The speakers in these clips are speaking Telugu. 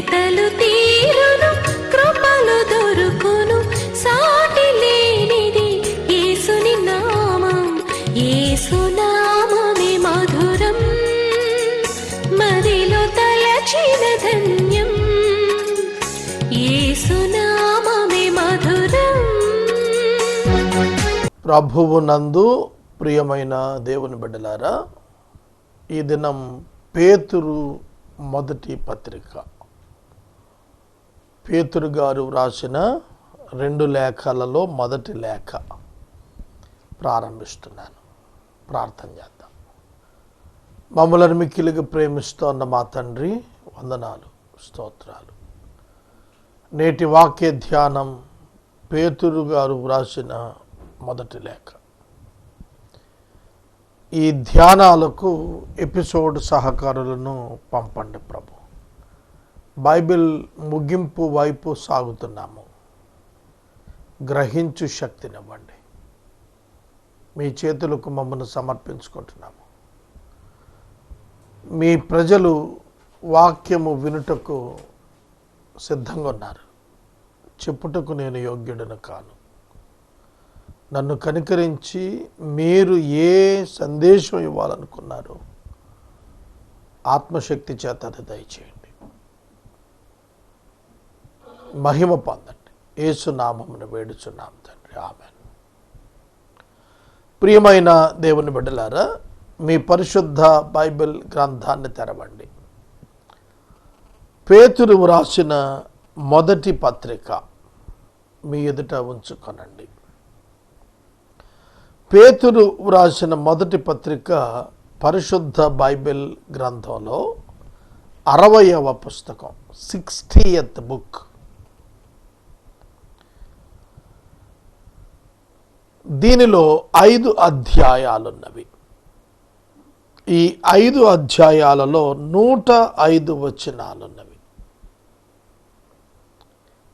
వెతలు తీరును, కృపలు దొరుకును, సాటి లేనిది యేసుని నామం. యేసునామమే మధురం, మదిలో తలచిన ధన్యం. యేసునామమే మధురం. ప్రభువు నందు ప్రియమైన దేవుని బిడ్డలారా, ఈ దినం పేతురు మొదటి పత్రిక, పేతురు గారు వ్రాసిన 2 లేఖలలో మొదటి లేఖ ప్రారంభిస్తున్నాను. ప్రార్థన చేద్దాం. మమ్మలను మిక్కిలిగా ప్రేమిస్తోన్న మా తండ్రి, వందనాలు, స్తోత్రాలు. నేటి వాక్య ధ్యానం పేతురు గారు వ్రాసిన మొదటి లేఖ. ఈ ధ్యానాలకు ఎపిసోడ్ సహకారులను పంపండి ప్రభు. బైబిల్ ముగింపు వైపు సాగుతున్నాము. గ్రహించు శక్తినివ్వండి. మీ చేతులకు మమ్మల్ని సమర్పించుకుంటున్నాము. మీ ప్రజలు వాక్యము వినుటకు సిద్ధంగా ఉన్నారు. చెప్పుటకు నేను యోగ్యుడను కాను. నన్ను కనికరించి మీరు ఏ సందేశం ఇవ్వాలనుకున్నారో ఆత్మశక్తి చేత అది దయచేయండి. మహిమ పొందండి. యేసు నామమున వేడుచున్నాం తండ్రి, ఆమేన్. ప్రియమైన దేవుని బిడ్డలారా, మీ పరిశుద్ధ బైబిల్ గ్రంథాన్ని తెరవండి. పేతురు వ్రాసిన మొదటి పత్రిక మీ ఎదుట ఉంచుకొనండి. పేతురు వ్రాసిన మొదటి పత్రిక పరిశుద్ధ బైబిల్ గ్రంథంలో 60వ పుస్తకం, 60th బుక్. దీనిలో 5 అధ్యాయాలున్నవి. ఈ 5 అధ్యాయాలలో 105 వచనాలున్నవి.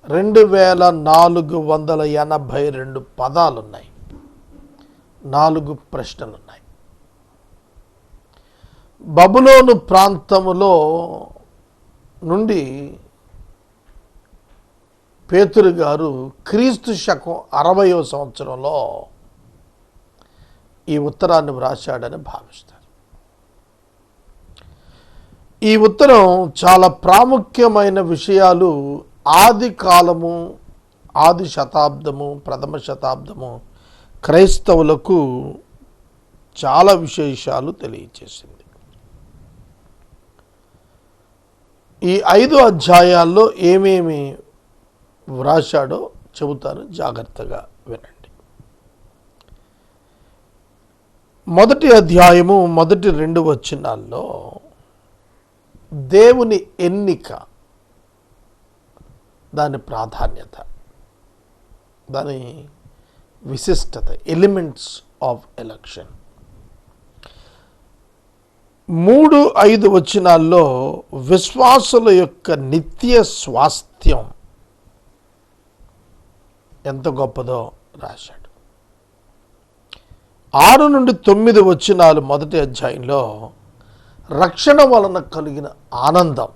2482 పదాలున్నాయి. 4 ప్రశ్నలున్నాయి. బబులోను ప్రాంతములో నుండి పేతురు గారు క్రీస్తు శకం 60వ సంవత్సరంలో ఈ ఉత్తరాన్ని వ్రాశాడని భావిస్తారు. ఈ ఉత్తరం చాలా ప్రాముఖ్యమైన విషయాలు ఆది కాలము, ఆది శతాబ్దము, ప్రథమ శతాబ్దము క్రైస్తవులకు చాలా విశేషాలు తెలియచేసింది. ఈ 5 అధ్యాయాల్లో ఏమేమి వ్రాశాడో చెబుతాను, జాగ్రత్తగా వినండి. మొదటి అధ్యాయము మొదటి 2 వచనాల్లో దేవుని ఎన్నిక, దాని ప్రాధాన్యత, దాని విశిష్టత, ఎలిమెంట్స్ ఆఫ్ ఎలక్షన్. 3-5 వచనాల్లో విశ్వాసుల యొక్క నిత్య స్వాస్థ్యం ఎంత గొప్పదో రాశాడు. 6-9 వచనాలు మొదటి అధ్యాయంలో రక్షణ వలన కలిగిన ఆనందం.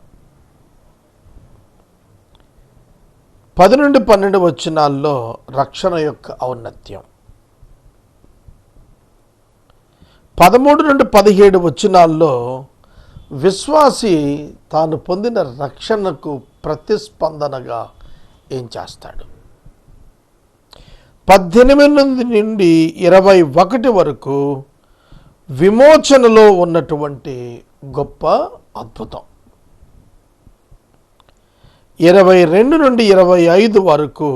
10-12 వచనాల్లో రక్షణ యొక్క ఔన్నత్యం. 13-17 వచనాల్లో విశ్వాసి తాను పొందిన రక్షణకు ప్రతిస్పందనగా ఏం చేస్తాడు. 18-21 వరకు విమోచనలో ఉన్నటువంటి గొప్ప అద్భుతం. 22-25 వరకు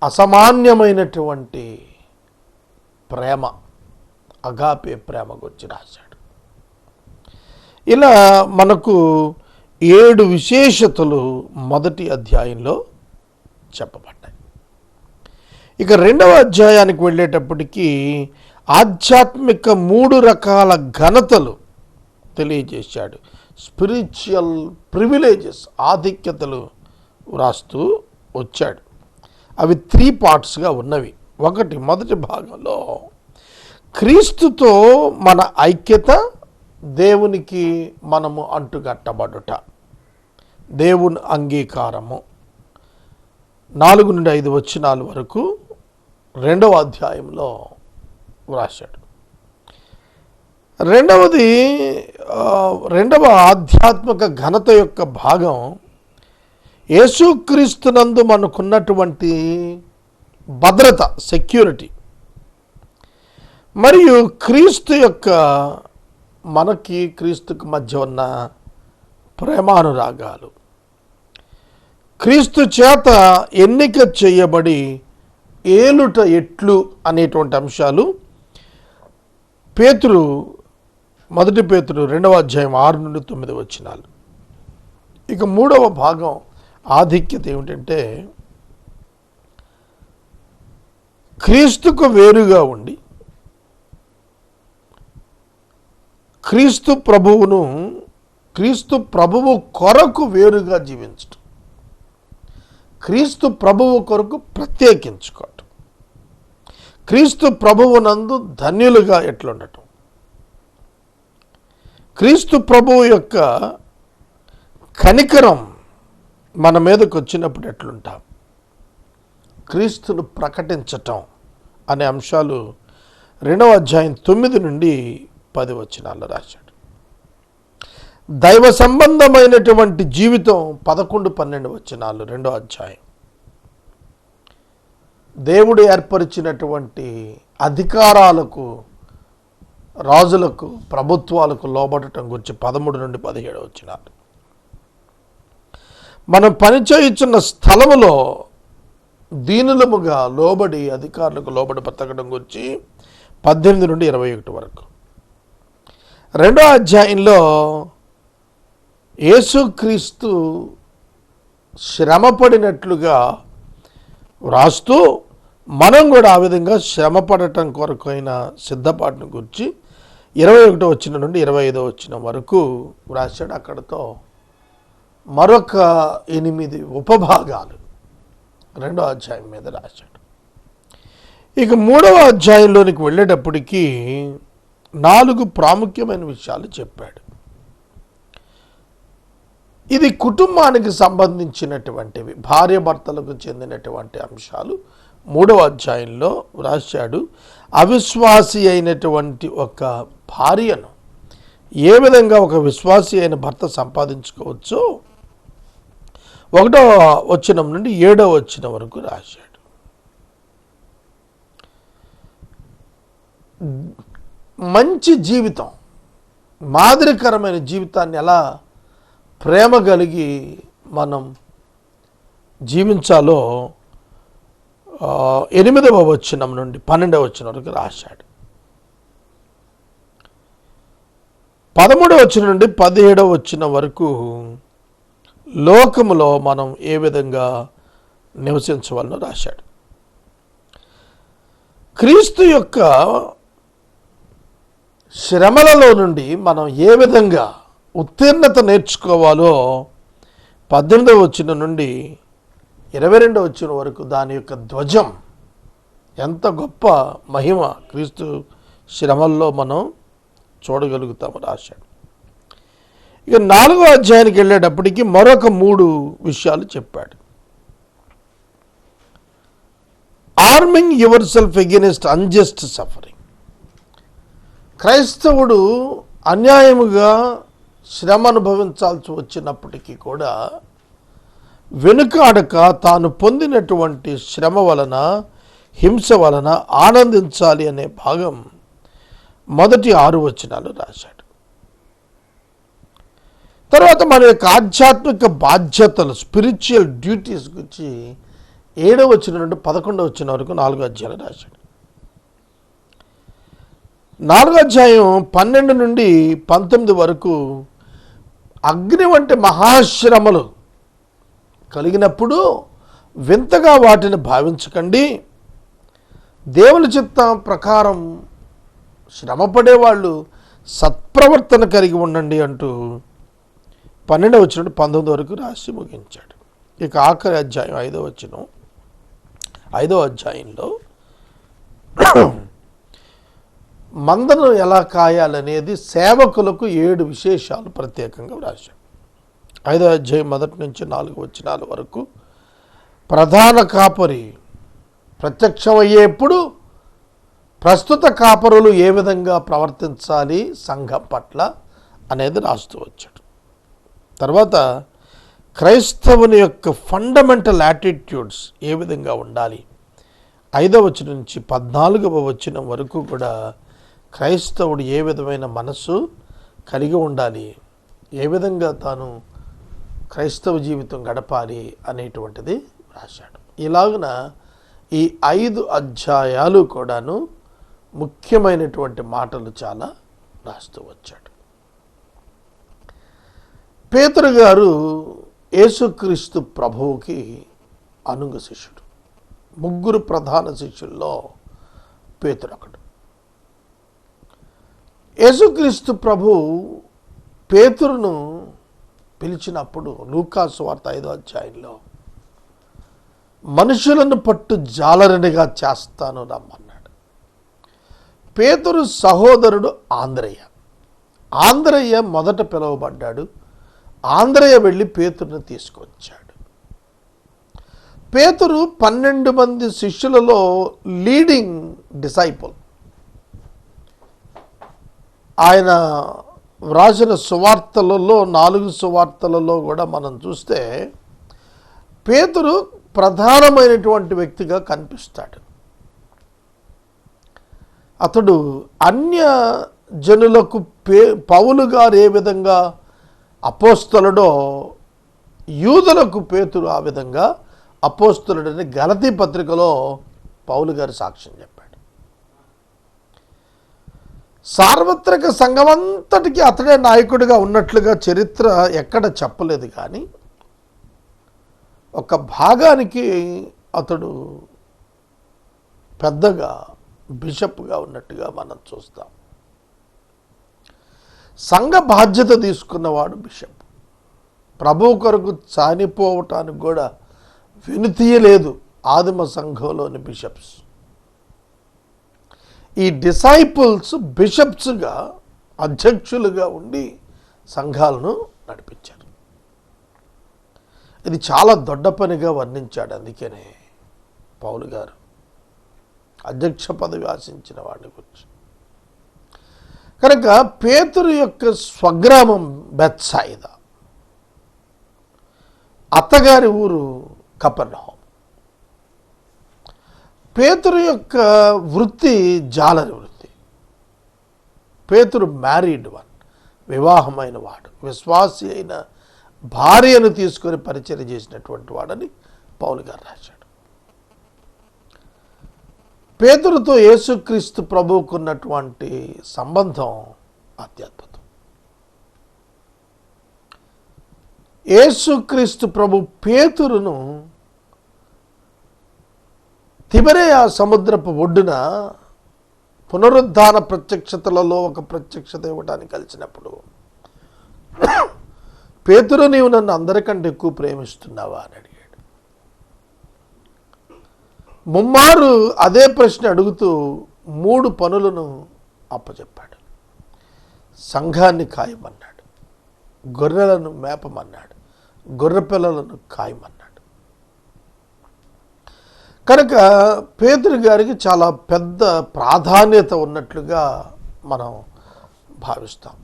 అసామాన్యమైనటువంటి ప్రేమ, అగాపే ప్రేమ గురించి రాశాడు. ఇలా మనకు 7 విశేషతలు మొదటి అధ్యాయంలో చెప్పబడ్డాయి. ఇక 2వ అధ్యాయానికి వెళ్ళేటప్పటికీ ఆధ్యాత్మిక 3 రకాల ఘనతలు తెలియజేశాడు. స్పిరిచువల్ ప్రివిలేజెస్, ఆధిక్యతలు వ్రాస్తూ వచ్చాడు. అవి 3 పార్ట్స్గా ఉన్నవి. మొదటి భాగంలో క్రీస్తుతో మన ఐక్యత, దేవునికి మనము అంటుగట్టబడుట, దేవుని అంగీకారము 4 నుండి 5 వచనాల వరకు 2వ అధ్యాయంలో వ్రాశాడు. రెండవ ఆధ్యాత్మిక ఘనత యొక్క భాగం యేసుక్రీస్తునందు మనకున్నటువంటి భద్రత, సెక్యూరిటీ, మరియు క్రీస్తుకు మధ్య ఉన్న ప్రేమానురాగాలు, క్రీస్తు చేత ఎన్నిక చేయబడి ఏలుట ఎట్లు అనేటువంటి అంశాలు మొదటి పేతురు 2వ అధ్యాయం 6 నుండి 9 వచనాలు. ఇక 3వ భాగం ఆధిక్యత ఏమిటంటే, క్రీస్తుకు వేరుగా ఉండి క్రీస్తు ప్రభువు కొరకు వేరుగా జీవించటం, క్రీస్తు ప్రభువు కొరకు ప్రత్యేకించుకోవటం, క్రీస్తు ప్రభువునందు ధన్యులుగా ఎట్లుండటం, క్రీస్తు ప్రభువు యొక్క కనికరం మన మీదకు వచ్చినప్పుడు ఎట్లుంటాం, క్రీస్తును ప్రకటించటం అనే అంశాలు 2వ అధ్యాయం 9 నుండి 10 వచనాల్లో రాశాడు. దైవ సంబంధమైనటువంటి జీవితం 11-12 వచనాలు 2వ అధ్యాయం. దేవుడు ఏర్పరిచినటువంటి అధికారాలకు, రాజులకు, ప్రభుత్వాలకు లోబడటం గురించి 13 నుండి 17 వచనాలు. మనం పనిచేయుచున్న స్థలములో దీనులముగా లోబడి అధికారులకు లోబడి బ్రతకడం గురించి 18 నుండి 21 వరకు. 2వ అధ్యాయంలో యేసుక్రీస్తు శ్రమపడినట్లుగా వ్రాస్తూ మనం కూడా ఆ విధంగా శ్రమపడటం కొరకైన సిద్ధపాటును గురించి 21 వచనం నుండి 25 వచనం వరకు వ్రాశాడు. అక్కడతో మరొక 8 ఉపభాగాలు 2వ అధ్యాయం మీద రాశాడు. ఇక 3వ అధ్యాయంలోనికి వెళ్ళేటప్పటికీ 4 ప్రాముఖ్యమైన విషయాలు చెప్పాడు. ఇది కుటుంబానికి సంబంధించినటువంటివి, భార్య భర్తలకు చెందినటువంటి అంశాలు 3వ అధ్యాయంలో వ్రాశాడు. అవిశ్వాసి అయినటువంటి ఒక భార్యను ఏ విధంగా ఒక విశ్వాసి అయిన భర్త సంపాదించుకోవచ్చో 1వ వచనం నుండి 7వ వచనం వరకు రాశాడు. మంచి జీవితం, మాదిరికరమైన జీవితాన్ని ఎలా ప్రేమ కలిగి మనం జీవించాలో 8వ వచనం నుండి 12వ వచనం వరకు రాశాడు. 13వ వచనం నుండి 17వ వచనం వరకు లోకములో మనం ఏ విధంగా నివసించవాలో రాశాడు. క్రీస్తు యొక్క శ్రమలలో నుండి మనం ఏ విధంగా ఉత్తీర్ణత నేర్చుకోవాలో 18వ వచనం నుండి 22వ వచనం వరకు దాని యొక్క ధ్వజం, ఎంత గొప్ప మహిమ క్రీస్తు శ్రమల్లో మనం చూడగలుగుతాము రాశాడు. ఇక 4వ అధ్యాయానికి వెళ్ళేటప్పటికి మరొక 3 విషయాలు చెప్పాడు. Arming yourself against unjust suffering. క్రైస్తవుడు అన్యాయముగా శ్రమ అనుభవించాల్సి వచ్చినప్పటికీ కూడా వెనుకాడక తాను పొందినటువంటి శ్రమ వలన, హింస వలన ఆనందించాలి అనే భాగం మొదటి 6 వచనాలు రాశాడు. తర్వాత మన యొక్క ఆధ్యాత్మిక బాధ్యతలు, స్పిరిచువల్ డ్యూటీస్ గురించి 7వ వచనం నుండి 11వ వచనం వరకు 4 అధ్యాయాలు రాశాడు. 4వ అధ్యాయం 12 నుండి 19 వరకు అగ్ని వంటి మహాశ్రమలు కలిగినప్పుడు వింతగా వాటిని భావించకండి, దేవుని చిత్తం ప్రకారం శ్రమపడేవాళ్ళు సత్ప్రవర్తన కలిగి ఉండండి అంటూ 12వ వచనం నుండి 19 వరకు రాసి ముగించాడు. ఇక ఆఖరి అధ్యాయం 5వ వచనం, 5వ అధ్యాయంలో మందను ఎలా కాయాలనేది సేవకులకు 7 విశేషాలు ప్రత్యేకంగా వ్రాశాడు. 5వ అధ్యాయం 1 నుంచి 4 వచనాల వరకు ప్రధాన కాపరి ప్రత్యక్షమయ్యేప్పుడు ప్రస్తుత కాపరులు ఏ విధంగా ప్రవర్తించాలి సంఘం పట్ల అనేది రాస్తూ వచ్చాడు. తర్వాత క్రైస్తవుని యొక్క ఫండమెంటల్ యాటిట్యూడ్స్ ఏ విధంగా ఉండాలి, 5వ వచనం నుంచి 14వ వచనం వరకు కూడా క్రైస్తవుడు ఏ విధమైన మనస్సు కలిగి ఉండాలి, ఏ విధంగా తాను క్రైస్తవ జీవితం గడపాలి అనేటువంటిది రాశాడు. ఇలాగున ఈ 5 అధ్యాయాలు కూడాను ముఖ్యమైనటువంటి మాటలు చాలా రాస్తూ వచ్చాడు. పేతురు గారు యేసుక్రీస్తు ప్రభువుకి అనుంగ శిష్యుడు. 3 ప్రధాన శిష్యుల్లో పేతురు ఒకడు. యేసుక్రీస్తు ప్రభు పేతురును పిలిచినప్పుడు లూకా సువార్త 5వ అధ్యాయంలో మనుషులను పట్టు జాలరునిగా చేస్తాను రమ్మన్నాడు. పేతురు సహోదరుడు ఆంద్రయ్య మొదట పిలువబడ్డాడు. ఆంద్రయ్య వెళ్ళి పేతురుని తీసుకొచ్చాడు. పేతురు 12 మంది శిష్యులలో లీడింగ్ డిసైపుల్. ఆయన వ్రాసిన సువార్తలలో 4 సువార్తలలో కూడా మనం చూస్తే పేతురు ప్రధానమైనటువంటి వ్యక్తిగా కనిపిస్తాడు. అతడు అన్య జనులకు పౌలు గారు ఏ విధంగా అపోస్తలుడో యూదులకు పేతురు ఆ విధంగా అపోస్తలుడని గలతీ పత్రికలో పౌలు గారు సాక్ష్యం చెప్పాడు. సార్వత్రిక సంఘమంతటికి అతడే నాయకుడిగా ఉన్నట్లుగా చరిత్ర ఎక్కడ చెప్పలేదు, కానీ ఒక భాగానికి అతడు పెద్దగా బిషప్గా ఉన్నట్టుగా మనం చూస్తాం. సంఘ బాధ్యత తీసుకున్నవాడు బిషప్. ప్రభువు కొరకు చనిపోవటానికి కూడా వెనుతీయలేదు ఆదిమ సంఘంలోని బిషప్స్. ఈ డిసైపుల్స్ బిషప్స్గా అధ్యక్షులుగా ఉండి సంఘాలను నడిపించారు. ఇది చాలా దొడ్డ పనిగా వర్ణించాడు. అందుకనే పౌలు గారు అధ్యక్ష పదవి ఆశించిన వాడిని గురించి. కనుక పేతురు యొక్క స్వగ్రామం బెత్సాయిదా, అత్తగారి ఊరు కపెర్నహూము. పేతురు యొక్క వృత్తి జాలరి వృత్తి. పేతురు మ్యారీడ్ వన్, వివాహమైన వాడు, విశ్వాసి అయిన భార్యను తీసుకొని పరిచయం చేసినటువంటి వాడని పౌలు గారు రాశాడు. పేతురుతో యేసుక్రీస్తు ప్రభువుకున్నటువంటి సంబంధం అత్యద్భుతం. యేసుక్రీస్తు ప్రభు పేతురును తిబెరియా సముద్రపు ఒడ్డున పునరుద్ధాన ప్రత్యక్షతలలో ఒక ప్రత్యక్షత ఇవ్వడానికి కలిసినప్పుడు, పేతురు నీవు నన్ను అందరికంటే ఎక్కువ ప్రేమిస్తున్నావా అని అడిగాడు. ముమ్మారు అదే ప్రశ్న అడుగుతూ 3 పనులను అప్పచెప్పాడు. సంఘాన్ని కాయమన్నాడు, గొర్రెలను మేపమన్నాడు, గొర్రె పిల్లలను కాయమన్నాడు. కనుక పేతురు గారికి చాలా పెద్ద ప్రాధాన్యత ఉన్నట్లుగా మనం భావిస్తాం.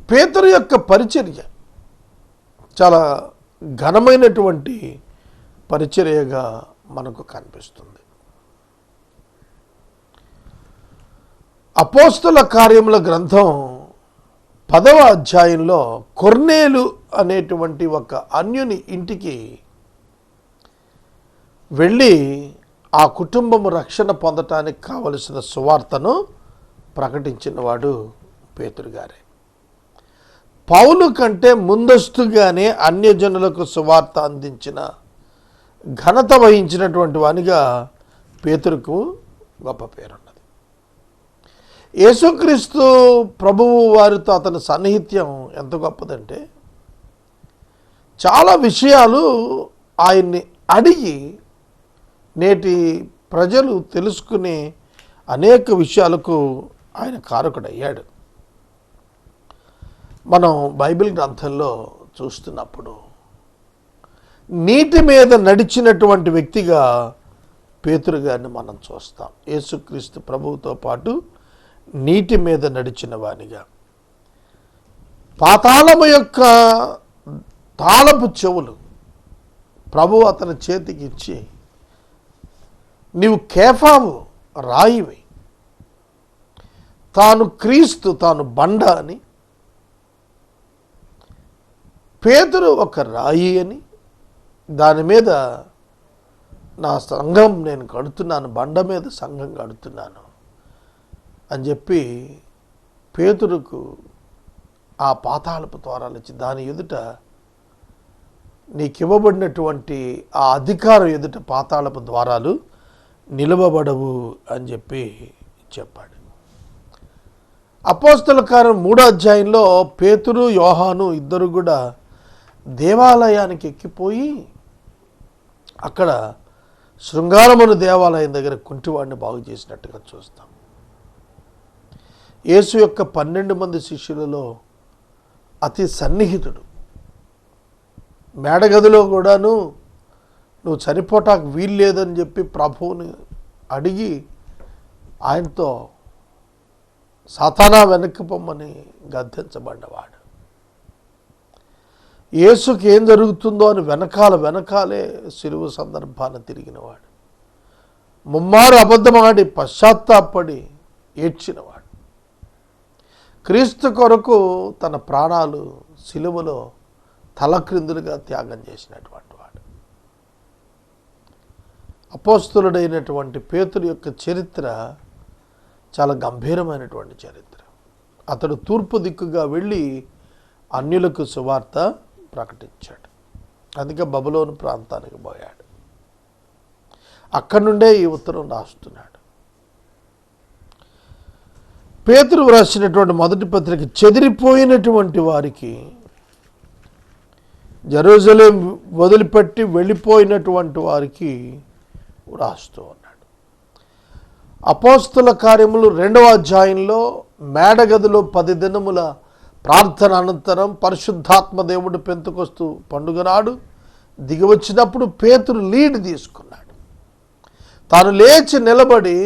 పేతురు యొక్క పరిచర్య చాలా ఘనమైనటువంటి పరిచర్యగా మనకు కనిపిస్తుంది. అపోస్తల కార్యముల గ్రంథం 10వ అధ్యాయంలో కొర్నేలు అనేటువంటి ఒక అన్యుని ఇంటికి వెళ్ళి ఆ కుటుంబము రక్షణ పొందటానికి కావలసిన సువార్తను ప్రకటించిన వాడు పేతురు గారే. పౌలు కంటే ముందస్తుగానే అన్యజనులకు సువార్త అందించిన ఘనత వహించినటువంటి వానిగా పేతురుకు గొప్ప పేరున్నది. యేసుక్రీస్తు ప్రభువు వారితో అతని సాన్నిహిత్యం ఎంత గొప్పదంటే, చాలా విషయాలు ఆయన్ని అడిగి నేటి ప్రజలు తెలుసుకునే అనేక విషయాలకు ఆయన కారకుడయ్యాడు. మనం బైబిల్ గ్రంథంలో చూస్తున్నప్పుడు నీటి మీద నడిచినటువంటి వ్యక్తిగా పేతురు గారిని మనం చూస్తాం. యేసుక్రీస్తు ప్రభువుతో పాటు నీటి మీద నడిచిన వానిగా, పాతాళము యొక్క తాళపు చెవులు ప్రభువు అతని చేతికి ఇచ్చి, నీవు కేఫావు, రాయివి, తాను క్రీస్తు, తాను బండ అని, పేతురు ఒక రాయి అని, దాని మీద నా సంఘం నేను కడుతున్నాను, బండ మీద సంఘం కడుతున్నాను అని చెప్పి పేతురుకు ఆ పాతాళపు ద్వారాలు ఇచ్చి, దాని ఎదుట నీకు ఇవ్వబడినటువంటి ఆ అధికారం ఎదుట పాతాళపు ద్వారాలు నిలవబడవు అని చెప్పి చెప్పాడు. అపోస్తల కార్యం 3వ అధ్యాయంలో పేతురు, యోహాను ఇద్దరు కూడా దేవాలయానికి ఎక్కిపోయి అక్కడ శృంగారమును దేవాలయం దగ్గర కుంటివాడిని బాగు చేసినట్టుగా చూస్తాం. యేసు యొక్క 12 మంది శిష్యులలో అతి సన్నిహితుడు. మేడగదిలో కూడాను నువ్వు చనిపోటానికి వీలు లేదని చెప్పి ప్రభువుని అడిగి ఆయనతో సాతానా వెనక్కి పొమ్మని గద్దించబడ్డవాడు. యేసుకి ఏం జరుగుతుందో అని వెనకాలే సిలువ సందర్భాన్ని తిరిగినవాడు. ముమ్మారు అబద్ధమాడి పశ్చాత్తాపడి ఏడ్చినవాడు. క్రీస్తు కొరకు తన ప్రాణాలు సిలువలో తలక్రిందులుగా త్యాగం చేసినటువంటి వాడు. అపోస్తలుడైనటువంటి పేతురు యొక్క చరిత్ర చాలా గంభీరమైనటువంటి చరిత్ర. అతడు తూర్పు దిక్కుగా వెళ్ళి అన్యులకు సువార్త ప్రకటించాడు. అందుకే బబులోను ప్రాంతానికి పోయాడు. అక్కడి నుండే ఈ ఉత్తరం రాస్తున్నాడు. పేతురు రాసినటువంటి మొదటి పత్రిక చెదిరిపోయినటువంటి వారికి, జెరూసలేం వదిలిపెట్టి వెళ్ళిపోయినటువంటి వారికి రాస్తూ ఉన్నాడు. అపోస్తల కార్యములు 2వ అధ్యాయంలో మేడగదిలో 10 దినముల ప్రార్థన అనంతరం పరిశుద్ధాత్మ దేవుడు పెంతెకొస్తు పండుగ నాడు దిగివచ్చినప్పుడు పేతురు లీడ్ తీసుకున్నాడు. తాను లేచి నిలబడి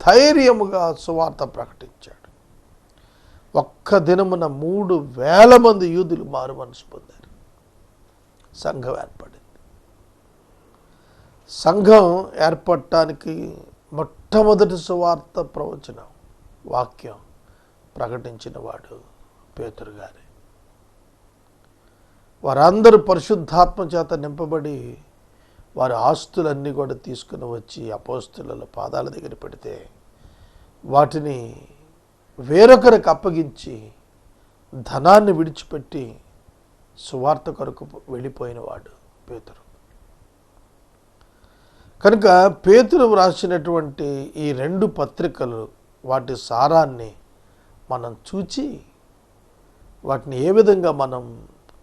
ధైర్యముగా సువార్త ప్రకటించాడు. ఒక్క దినమున 3,000 మంది యూదులు మారు మనసు పొందారు. సంఘం ఏర్పడింది. సంఘం ఏర్పడటానికి మొట్టమొదటి సువార్త ప్రవచనం, వాక్యం ప్రకటించిన వాడు పేతురు గారే. వారందరూ పరిశుద్ధాత్మ చేత నింపబడి వారి ఆస్తులన్నీ కూడా తీసుకుని వచ్చి అపోస్తుల పాదాల దగ్గర పెడితే వాటిని వేరొకరికి అప్పగించి ధనాన్ని విడిచిపెట్టి సువార్త కొరకు వెళ్ళిపోయిన వాడు పేతురు. కనుక పేతురు వ్రాసినటువంటి ఈ 2 పత్రికలు, వాటి సారాన్ని మనం చూచి వాటిని ఏ విధంగా మనం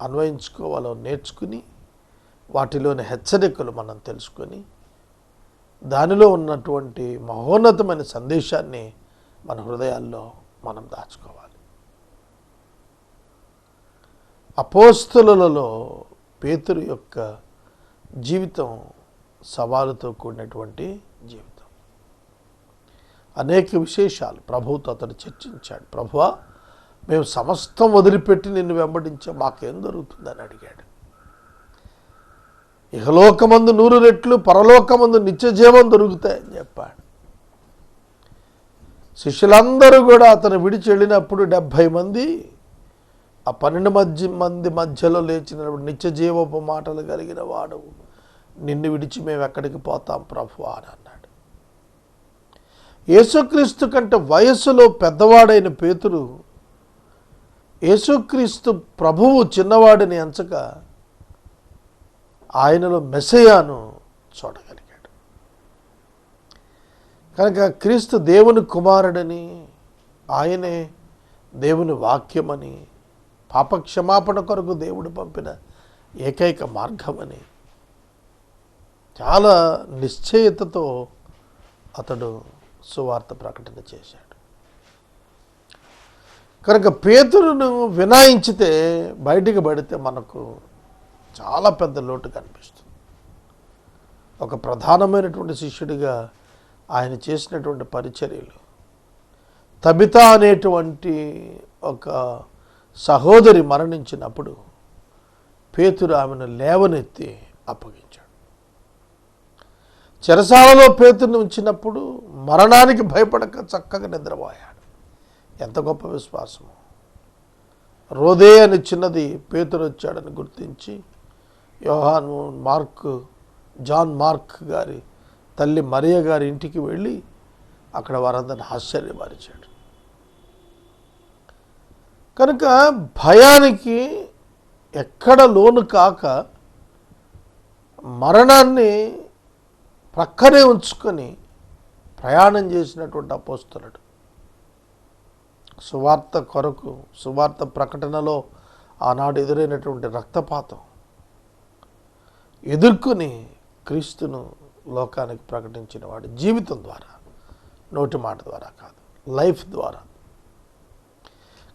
అన్వయించుకోవాలో నేర్చుకుని, వాటిలోని హెచ్చరికలు మనం తెలుసుకొని, దానిలో ఉన్నటువంటి మహోన్నతమైన సందేశాన్ని మన హృదయాల్లో మనం దాచుకోవాలి. అపోస్తలులలో పేతురు యొక్క జీవితం సవాలుతో కూడినటువంటి జీవితం. అనేక విశేషాలు ప్రభువుతో అతడు చర్చించాడు. ప్రభువా, మేము సమస్తం వదిలిపెట్టి నిన్ను వెంబడించాం, మాకేం దొరుకుతుందని అడిగాడు. ఇహలోకమందు 100 రెట్లు, పరలోకమందు నిత్యజీవం దొరుకుతాయని చెప్పాడు. శిష్యులందరూ కూడా అతను విడిచి వెళ్ళినప్పుడు 70 మంది ఆ 12 మంది మధ్యలో లేచినప్పుడు, నిత్యజీవపు మాటలు కలిగిన వాడు, నిన్ను విడిచి మేము ఎక్కడికి పోతాం ప్రభువా అని అన్నాడు. యేసుక్రీస్తు కంటే వయస్సులో పెద్దవాడైన పేతురు యేసుక్రీస్తు ప్రభువు చిన్నవాడిని ఎంచక ఆయనలో మెస్సయాను చూడగలిగాడు. కనుక క్రీస్తు దేవుని కుమారుడని, ఆయనే దేవుని వాక్యమని, పాపక్షమాపణ కొరకు దేవుడు పంపిన ఏకైక మార్గమని చాలా నిశ్చయతతో అతడు సువార్త ప్రకటన చేశాడు. కనుక పేతురును వినాయించితే బయటికి పడితే మనకు చాలా పెద్ద లోటు కనిపిస్తుంది. ఒక ప్రధానమైనటువంటి శిష్యుడిగా ఆయన చేసినటువంటి పరిచర్యలు, తబితా అనేటువంటి ఒక సహోదరి మరణించినప్పుడు పేతురు ఆమెను లేవనెత్తి అప్పగించాడు. చెరసాలలో పేతురుని ఉంచినప్పుడు మరణానికి భయపడక చక్కగా నిద్రపోయాడు. ఎంత గొప్ప విశ్వాసము! రోదే అని చిన్నది పేతురు వచ్చాడని గుర్తించి జాన్ మార్క్ గారి తల్లి మరియ గారి ఇంటికి వెళ్ళి అక్కడ వారందరిని ఆశ్చర్యపరిచాడు. కనుక భయానికి ఎక్కడ లోను కాక మరణాన్ని ప్రక్కనే ఉంచుకొని ప్రయాణం చేసినటువంటి అపోస్తలుడు. సువార్త కొరకు, సువార్త ప్రకటనలో ఆనాడు ఎదురైనటువంటి రక్తపాతం ఎదుర్కొని క్రీస్తును లోకానికి ప్రకటించిన వాడు జీవితం ద్వారా, నోటి మాట ద్వారా కాదు, లైఫ్ ద్వారా.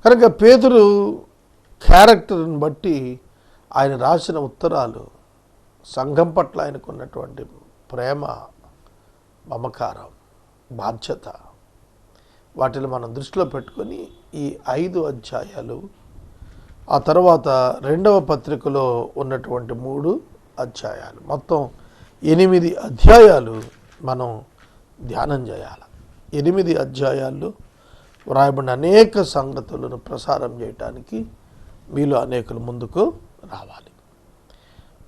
కనుక పేతురు క్యారెక్టర్ని బట్టి ఆయన రాసిన ఉత్తరాలు, సంఘం పట్ల ఆయనకున్నటువంటి ప్రేమ, మమకారం, బాధ్యత, వాటిని మనం దృష్టిలో పెట్టుకొని ఈ 5 అధ్యాయాలు, ఆ తర్వాత 2వ పత్రికలో ఉన్నటువంటి 3 అధ్యాయాలు, మొత్తం 8 అధ్యాయాలు మనం ధ్యానం చేయాలి. 8 అధ్యాయాల్లో వ్రాయబడిన అనేక సంగతులను ప్రసారం చేయటానికి మీలో అనేకులు ముందుకు రావాలి.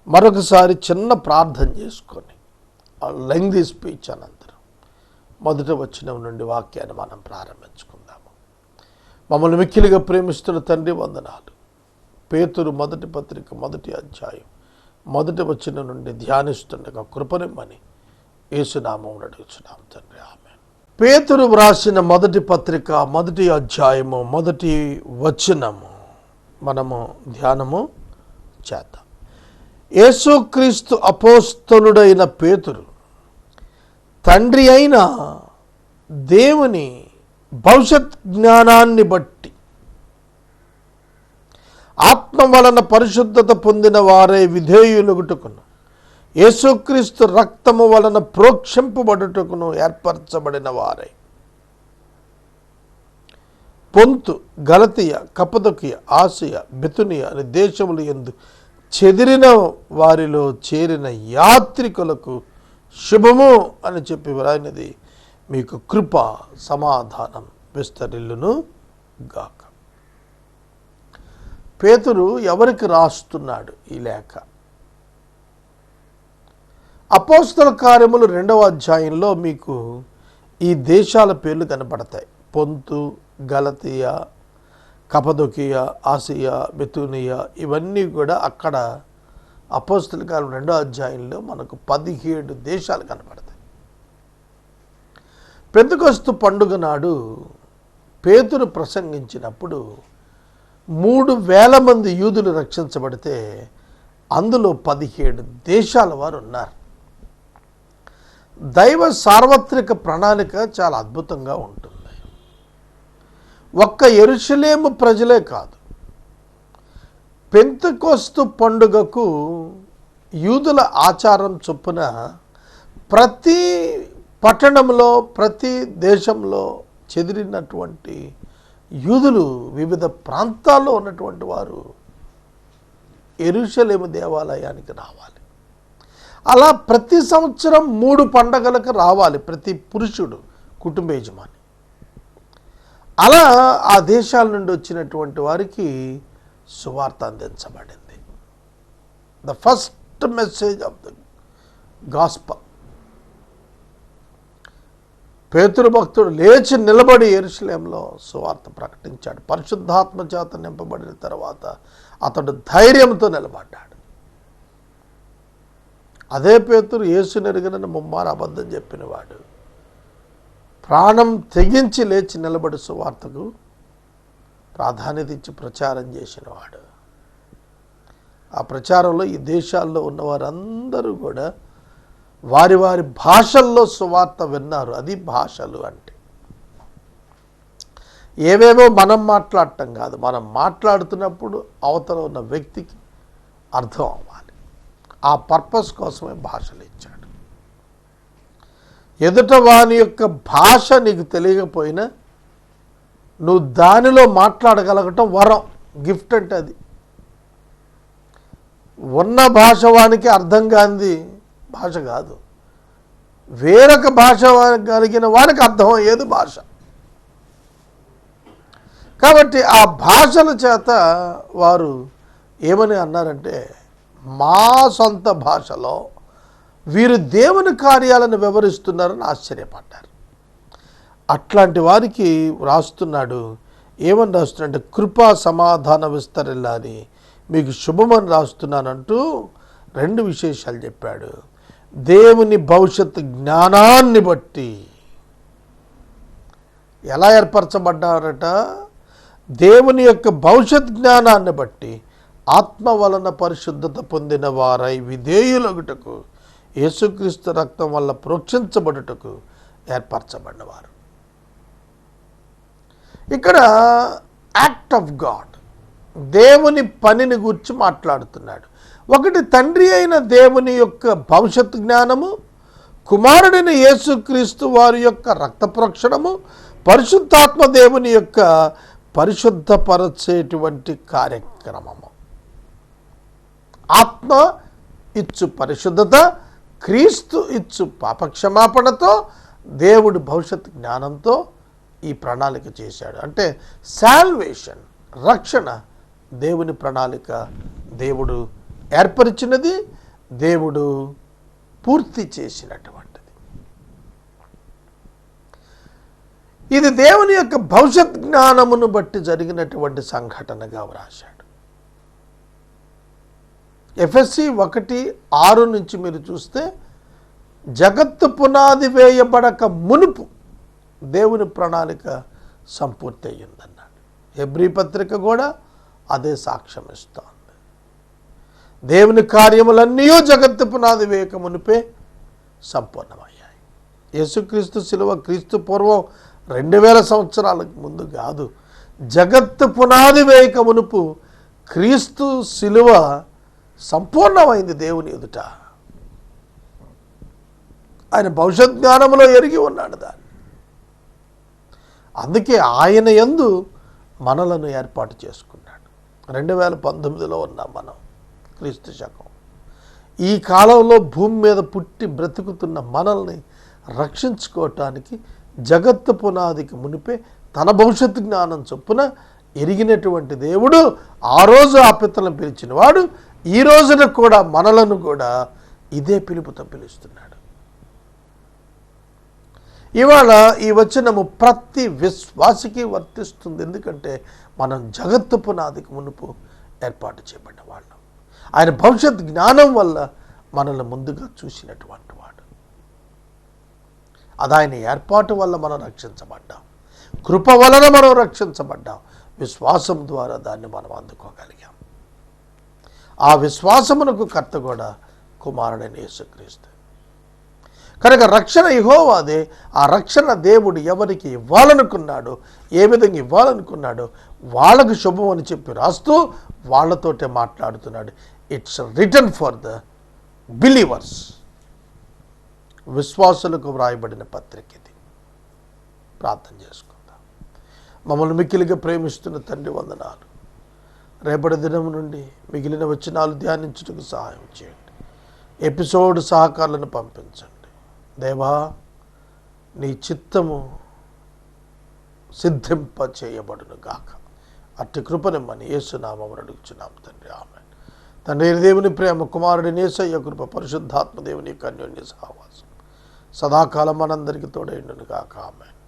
మరొకసారి చిన్న ప్రార్థన చేసుకొని లెంగ్తీ స్పీచ్ అనంతరం మొదటి వచనం నుండి వాక్యాన్ని మనం ప్రారంభించుకుందాము. మమ్మల్ని మిక్కిలిగా ప్రేమిస్తున్న తండ్రి వందనాలు. పేతురు మొదటి పత్రిక 1వ అధ్యాయం 1వ వచనం నుండి ధ్యానిస్తుండగా కృపనిమ్మని యేసునామమున అడుగుచున్నాం తండ్రి, ఆమేన్. పేతురు వ్రాసిన మొదటి పత్రిక 1వ అధ్యాయము 1వ వచనము మనము ధ్యానము చేద్దాం. యేసుక్రీస్తు అపోస్తలుడైన పేతురు తండ్రి అయిన దేవుని భవిష్యత్ జ్ఞానాన్ని బట్టి ఆత్మ వలన పరిశుద్ధత పొందిన వారే విధేయులుగుటకును, యేసుక్రీస్తు రక్తము వలన ప్రోక్షింపబడుటకును ఏర్పరచబడిన వారే పొంతు, గలతీయ, కపదొకియ, ఆసియ, బితునియ అనే దేశములు యందు చెదిరిన వారిలో చేరిన యాత్రికులకు శుభము అని చెప్పి వ్రాయినది మీకు కృప సమాధానం విస్తరిల్లును గాక. పేతురు ఎవరికి రాస్తున్నాడు ఈ లేఖ? అపోస్తల కార్యములు 2వ అధ్యాయంలో మీకు ఈ దేశాల పేర్లు కనపడతాయి. పొంతు, గలతీయ, కపదొకియ, ఆసియా, బితునియా, ఇవన్నీ కూడా అక్కడ అపోస్తల కార్యం 2వ అధ్యాయంలో మనకు 17 దేశాలు కనపడతాయి. పెంతెకొస్తు పండుగ నాడు పేతురు ప్రసంగించినప్పుడు 3,000 మంది యూదులు రక్షించబడితే అందులో 17 దేశాల వారు ఉన్నారు. దైవ సార్వత్రిక ప్రణాళిక చాలా అద్భుతంగా ఉంటుంది. ఒక్క యెరూషలేము ప్రజలే కాదు, పెంతెకొస్తు పండుగకు యూదుల ఆచారం చొప్పున ప్రతి పట్టణంలో, ప్రతి దేశంలో చెదిరినటువంటి యూదులు వివిధ ప్రాంతాల్లో ఉన్నటువంటి వారు యెరూషలేము దేవాలయానికి రావాలి. అలా ప్రతి సంవత్సరం 3 పండగలకు రావాలి ప్రతి పురుషుడు, కుటుంబ యజమాని. అలా ఆ దేశాల నుండి వచ్చినటువంటి వారికి సువార్త అందించబడింది. The first message of the gospel. పేతురు భక్తుడు లేచి నిలబడి యెరూషలేములో సువార్త ప్రకటించాడు. పరిశుద్ధాత్మ చేత నింపబడిన తర్వాత అతడు ధైర్యంతో నిలబడ్డాడు. అదే పేతురు యేసుని ఎరుగనని ముమ్మారు అబద్ధం చెప్పినవాడు. ప్రాణం తెగించి లేచి నిలబడి సువార్తకు ప్రాధాన్యత ఇచ్చి ప్రచారం చేసినవాడు. ఆ ప్రచారంలో ఈ దేశాల్లో ఉన్న వారందరూ కూడా వారి వారి భాషల్లో సువార్త విన్నారు. అది భాషలు అంటే. ఏవేవో మనం మాట్లాడటం కాదు, మనం మాట్లాడుతున్నప్పుడు అవతల ఉన్న వ్యక్తికి అర్థం అవ్వాలి. ఆ పర్పస్ కోసమే భాషలు ఇచ్చాడు. ఎదుట వాని యొక్క భాష నీకు తెలియకపోయినా నువ్వు దానిలో మాట్లాడగలగటం వరం, గిఫ్ట్ అంటే అది. ఉన్న భాష వానికి అర్థం కానిది భాష కాదు, వేరొక భాష కలిగిన వానికి అర్థం అయ్యేది భాష. కాబట్టి ఆ భాషల చేత వారు ఏమని అన్నారంటే, మా సొంత భాషలో వీరు దేవుని కార్యాలను వివరిస్తున్నారని ఆశ్చర్యపడ్డారు. అట్లాంటి వారికి రాస్తున్నాడు. ఏమని రాస్తున్నాడంటే, కృపా సమాధాన విస్తరిల్లాని మీకు శుభమని రాస్తున్నానంటూ 2 విశేషాలు చెప్పాడు. దేవుని భవిష్యత్తు జ్ఞానాన్ని బట్టి ఎలా ఏర్పరచబడ్డారట? దేవుని యొక్క భవిష్యత్ జ్ఞానాన్ని బట్టి ఆత్మ వలన పరిశుద్ధత పొందిన వారై విధేయులగుటకు యేసుక్రీస్తు రక్తం వల్ల ప్రోక్షించబడుటకు ఏర్పరచబడినవారు. ఇక్కడ యాక్ట్ ఆఫ్ గాడ్, దేవుని పనిని గురించి మాట్లాడుతున్నాడు. ఒకటి తండ్రి అయిన దేవుని యొక్క భవిష్యత్ జ్ఞానము, కుమారుడైన యేసుక్రీస్తు వారి యొక్క రక్త ప్రోక్షణము, పరిశుద్ధాత్మ దేవుని యొక్క పరిశుద్ధపరచేటువంటి కార్యక్రమము. ఆత్మ ఇచ్చు పరిశుద్ధత, క్రీస్తు ఇచ్చు పాపక్షమాపణతో, దేవుడు భవిష్యత్ జ్ఞానంతో ఈ ప్రణాళిక చేశాడు. అంటే సాల్వేషన్, రక్షణ దేవుని ప్రణాళిక, దేవుడు ఏర్పరిచినది, దేవుడు పూర్తి చేసినటువంటిది. ఇది దేవుని యొక్క భవిష్యత్ జ్ఞానమును బట్టి జరిగినటువంటి సంఘటనగా వ్రాశాడు. ఎఫెసీ 1:6 నుంచి మీరు చూస్తే, జగత్తు పునాది వేయబడక మునుపు దేవుని ప్రణాళిక సంపూర్తి అయ్యిందన్నాడు. హెబ్రీ పత్రిక కూడా అదే సాక్ష్యం ఇస్తోంది. దేవుని కార్యములన్నీ జగత్తు పునాది వేయక మునిపే సంపూర్ణమయ్యాయి. యేసుక్రీస్తు శిలువ క్రీస్తు పూర్వం 2000 సంవత్సరాలకు ముందు కాదు, జగత్తు పునాది వేయక మునుపు క్రీస్తు శిలువ సంపూర్ణమైంది దేవుని ఎదుట. ఆయన భవిష్యత్ జ్ఞానంలో ఎరిగి ఉన్నాడు దాన్ని. అందుకే ఆయన యందు మనలను ఏర్పాటు చేసుకున్నాడు. 2019లో ఉన్నాం మనం, క్రీస్తు శకం. ఈ కాలంలో భూమి మీద పుట్టి బ్రతుకుతున్న మనల్ని రక్షించుకోవటానికి జగత్తు పునాదికి మునిపే తన భవిష్యత్తు జ్ఞానం చొప్పున ఎరిగినటువంటి దేవుడు ఆ రోజు ఆ పితలను పిలిచినవాడు ఈ రోజున కూడా మనలను కూడా ఇదే పిలుపుతో పిలుస్తున్నాడు. ఇవాళ ఈ వచనము ప్రతి విశ్వాసికి వర్తిస్తుంది. ఎందుకంటే మనం జగత్తు పునాదికి మునుపు ఏర్పాటు చేయబడ్డ వాళ్ళం. ఆయన భవిష్యత్ జ్ఞానం వల్ల మనల్ని ముందుగా చూసినటువంటి వాడు. అది ఆయన ఏర్పాటు వల్ల మనం రక్షించబడ్డాం, కృప వలన మనం రక్షించబడ్డాం. విశ్వాసం ద్వారా దాన్ని మనం అందుకోగలిగాం. ఆ విశ్వాసమునకు కర్త కూడా కుమారుడైన యేసుక్రీస్తు. కనుక రక్షణ యెహోవాదే. ఆ రక్షణ దేవుడు ఎవరికి ఇవ్వాలనుకున్నాడో, ఏ విధంగా ఇవ్వాలనుకున్నాడో వాళ్ళకు శుభం అని చెప్పి రాస్తూ వాళ్ళతోటే మాట్లాడుతున్నాడు. It's written for the believers. విశ్వాసులకు వ్రాయబడిన పత్రిక ఇది. ప్రార్థన చేసుకుందాం. మమ్మల్ని మిక్కిలిగా ప్రేమిస్తున్న తండ్రి, వందనాలు. రేపటి దినం నుండి మిగిలిన వచనాలు ధ్యానించుటకు సహాయం చేయండి. ఎపిసోడ్ సహకారులను పంపించండి. దేవా, నీ చిత్తము సిద్ధింప చేయబడును గాక. అట్టి కృపనిమ్మని యేసునామమున అడుగుచున్నాం తండ్రి, ఆమేన్. తండ్రి దేవుని ప్రేమ, కుమారుడి యేసయ్య కృప, పరిశుద్ధాత్మ దేవుని యొక్క అన్యోన్య సహవాసం సదాకాలం మనందరికీ తోడైండును గాక. ఆమేన్.